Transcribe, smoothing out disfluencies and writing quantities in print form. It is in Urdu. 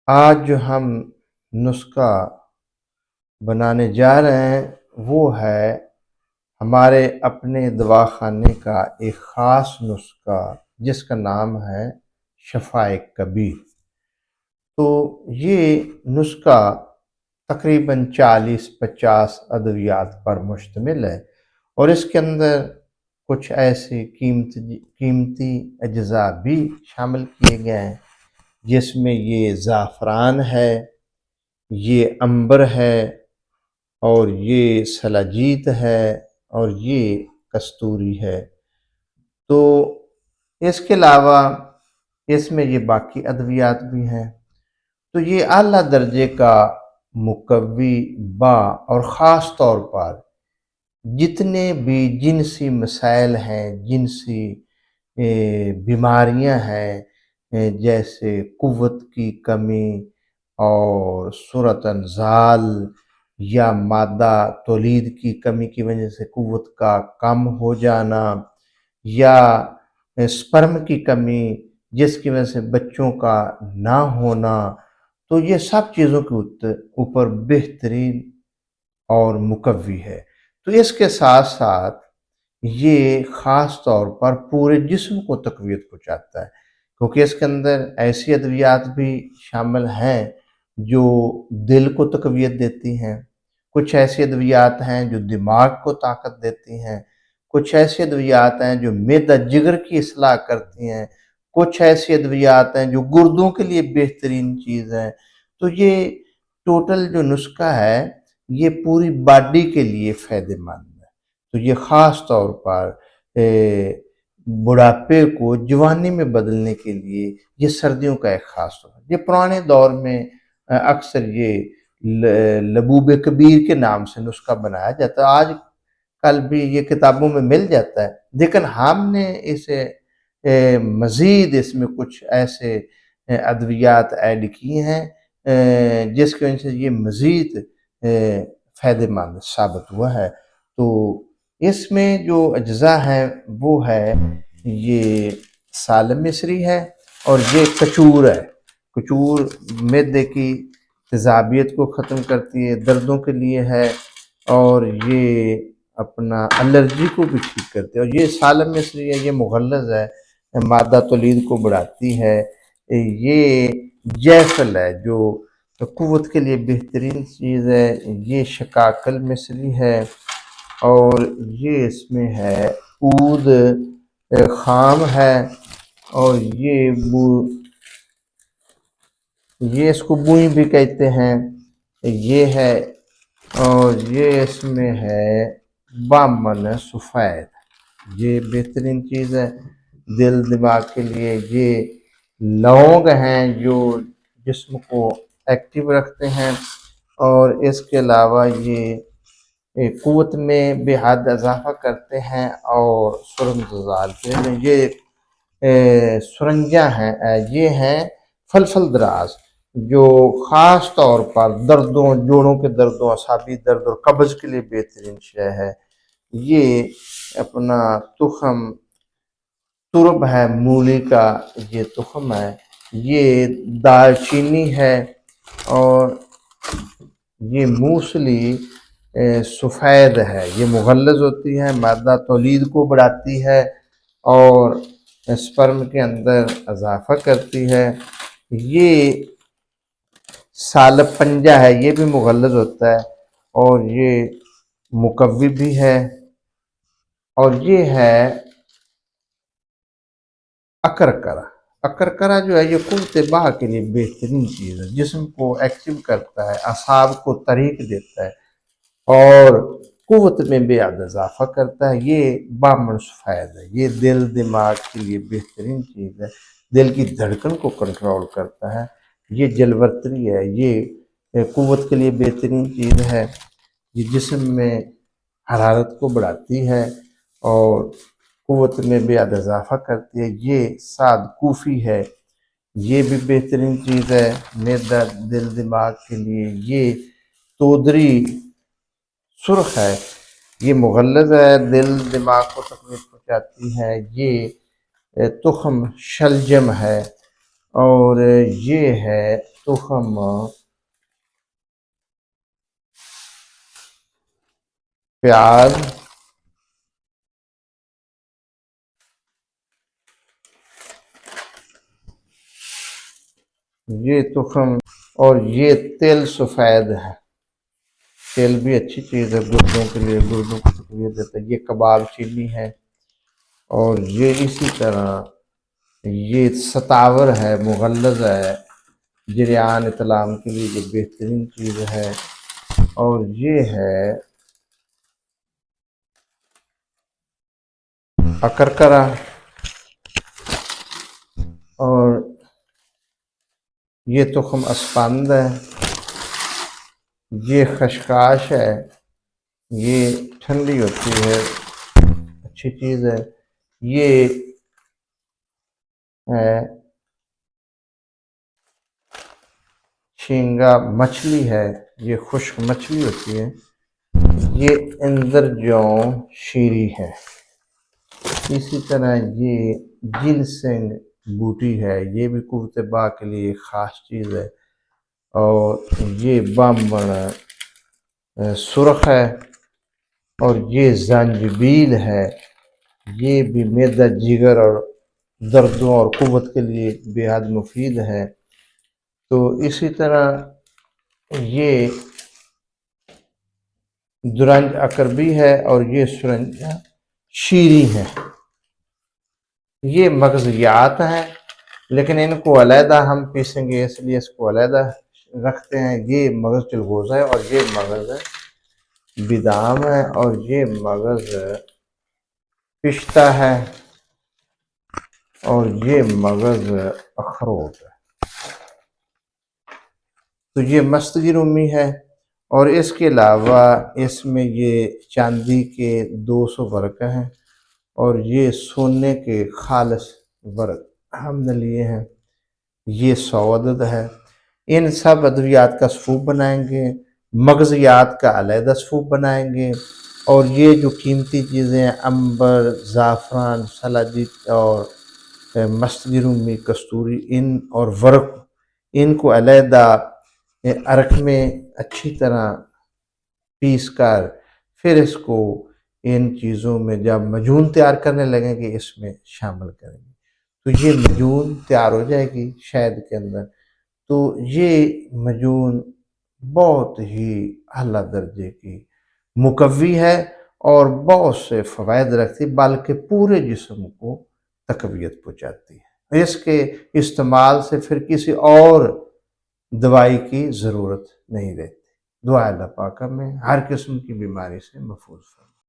آج جو ہم نسخہ بنانے جا رہے ہیں وہ ہے ہمارے اپنے دواخانے کا ایک خاص نسخہ جس کا نام ہے شفائے کبیر۔ تو یہ نسخہ تقریباً 40-50 ادویات پر مشتمل ہے، اور اس کے اندر کچھ ایسے قیمتی اجزاء بھی شامل کیے گئے ہیں، جس میں یہ زعفران ہے، یہ عنبر ہے، اور یہ سلاجیت ہے، اور یہ کستوری ہے۔ تو اس کے علاوہ اس میں یہ باقی ادویات بھی ہیں۔ تو یہ اعلیٰ درجے کا مقوی با اور خاص طور پر جتنے بھی جنسی مسائل ہیں، جنسی بیماریاں ہیں، جیسے قوت کی کمی اور سرعت انزال یا مادہ تولید کی کمی کی وجہ سے قوت کا کم ہو جانا، یا سپرم کی کمی جس کی وجہ سے بچوں کا نہ ہونا، تو یہ سب چیزوں کے اوپر بہترین اور مقوی ہے۔ تو اس کے ساتھ ساتھ یہ خاص طور پر پورے جسم کو تقویت پہنچاتا ہے، کیونکہ اس کے اندر ایسی ادویات بھی شامل ہیں جو دل کو تقویت دیتی ہیں، کچھ ایسی ادویات ہیں جو دماغ کو طاقت دیتی ہیں، کچھ ایسی ادویات ہیں جو معدہ جگر کی اصلاح کرتی ہیں، کچھ ایسی ادویات ہیں جو گردوں کے لیے بہترین چیز ہیں۔ تو یہ ٹوٹل جو نسخہ ہے یہ پوری باڈی کے لیے فائدہ مند ہے۔ تو یہ خاص طور پر بڑھاپے کو جوانی میں بدلنے کے لیے یہ سردیوں کا ایک خاص طور ہے۔ یہ پرانے دور میں اکثر یہ لبوب کبیر کے نام سے نسخہ بنایا جاتا ہے، آج کل بھی یہ کتابوں میں مل جاتا ہے، لیکن ہم نے اسے مزید اس میں کچھ ایسے ادویات ایڈ کی ہیں جس کی وجہ سے یہ مزید فائدہ مند ثابت ہوا ہے۔ تو اس میں جو اجزاء ہیں وہ ہے یہ سالم مصری ہے، اور یہ کچور ہے۔ کچور معدے کی تیزابیت کو ختم کرتی ہے، دردوں کے لیے ہے، اور یہ اپنا الرجی کو بھی ٹھیک کرتی ہے۔ اور یہ سالم مصری ہے، یہ مغلظ ہے، مادہ تولید کو بڑھاتی ہے۔ یہ جیفل ہے جو قوت کے لیے بہترین چیز ہے۔ یہ شقاقل مصری ہے، اور یہ اس میں ہے عود خام ہے، اور یہ اس کو بوئی بھی کہتے ہیں، یہ ہے، اور یہ اس میں ہے بامن سفید، یہ بہترین چیز ہے دل دماغ کے لیے۔ یہ لونگ ہیں جو جسم کو ایکٹیو رکھتے ہیں، اور اس کے علاوہ یہ قوت میں بے حد اضافہ کرتے ہیں، اور سرنگ زال کے میں یہ سرنجاں ہیں، یہ ہیں فلفل دراز، جو خاص طور پر دردوں، جوڑوں کے دردوں، اعصابی درد اور قبض کے لیے بہترین شے ہے۔ یہ اپنا تخم ترب ہے، مولی کا یہ تخم ہے۔ یہ دال چینی ہے، اور یہ موسلی سفید ہے، یہ مغلظ ہوتی ہے، مادہ تولید کو بڑھاتی ہے، اور سپرم کے اندر اضافہ کرتی ہے۔ یہ سالب پنجہ ہے، یہ بھی مغلظ ہوتا ہے، اور یہ مقوی بھی ہے۔ اور یہ ہے اکرکرا۔ اکرکرا جو ہے یہ قوت باہ کے لیے بہترین چیز ہے، جسم کو ایکٹیو کرتا ہے، اعصاب کو تحریک دیتا ہے، اور قوت میں بے حد اضافہ کرتا ہے۔ یہ بامن سفید ہے، یہ دل دماغ کے لیے بہترین چیز ہے، دل کی دھڑکن کو کنٹرول کرتا ہے۔ یہ جلورتری ہے، یہ قوت کے لیے بہترین چیز ہے، یہ جسم میں حرارت کو بڑھاتی ہے اور قوت میں بے حد اضافہ کرتی ہے۔ یہ سعد کوفی ہے، یہ بھی بہترین چیز ہے معدہ دل دماغ کے لیے۔ یہ تودری سرخ ہے، یہ مغلظ ہے، دل دماغ کو تقویت پہنچاتی ہے۔ یہ تخم شلجم ہے، اور یہ ہے تخم پیاز، یہ تخم، اور یہ تیل سفید ہے۔ تیل بھی اچھی چیز ہے گردوں کے لیے، گردوں کو تقویت دیتا ہے۔ یہ کباب چینی ہے، اور یہ اسی طرح یہ ستاور ہے، مغلظ ہے، جریان اطلام کے لیے یہ بہترین چیز ہے۔ اور یہ ہے اکرکرا، اور یہ تخم اسپند ہے، یہ خشخاش ہے، یہ ٹھنڈی ہوتی ہے، اچھی چیز ہے۔ یہ ہے شینگا مچھلی ہے، یہ خشک مچھلی ہوتی ہے۔ یہ اندرجو شیری ہے۔ اسی طرح یہ جنسنگ بوٹی ہے، یہ بھی قوت باہ کے لیے خاص چیز ہے۔ اور یہ بامبن سرخ ہے، اور یہ زنجبیل ہے، یہ بھی معدہ، جگر اور دردوں اور قوت کے لیے بے حد مفید ہے۔ تو اسی طرح یہ درنج اکربی ہے، اور یہ سرنج شیری ہے۔ یہ مغزیات ہیں، لیکن ان کو علیحدہ ہم پیسیں گے، اس لیے اس کو علیحدہ رکھتے ہیں۔ یہ مغز چلغوزہ ہے، اور یہ مغز بادام ہے، اور یہ مغز پشتا ہے، اور یہ مغز اخروٹ ہے۔ تو یہ مستگی رومی ہے، اور اس کے علاوہ اس میں یہ چاندی کے 200 ورقے ہیں، اور یہ سونے کے خالص ورق ہم نے لیے ہیں، یہ 100 عدد ہے۔ ان سب ادویات کا صفوف بنائیں گے، مغزیات کا علیحدہ صفوف بنائیں گے، اور یہ جو قیمتی چیزیں عنبر، زعفران، سلاجق اور مستگی رومی، کستوری، ان اور ورق، ان کو علیحدہ عرق میں اچھی طرح پیس کر پھر اس کو ان چیزوں میں جب مجون تیار کرنے لگیں گے اس میں شامل کریں گے، تو یہ مجون تیار ہو جائے گی شہد کے اندر۔ تو یہ مجون بہت ہی اعلیٰ درجے کی مقوی ہے، اور بہت سے فوائد رکھتی، بلکہ پورے جسم کو تقویت پہنچاتی ہے۔ اس کے استعمال سے پھر کسی اور دوائی کی ضرورت نہیں رہتی۔ دعا اللہ پاک ہمیں ہر قسم کی بیماری سے محفوظ فرمائے۔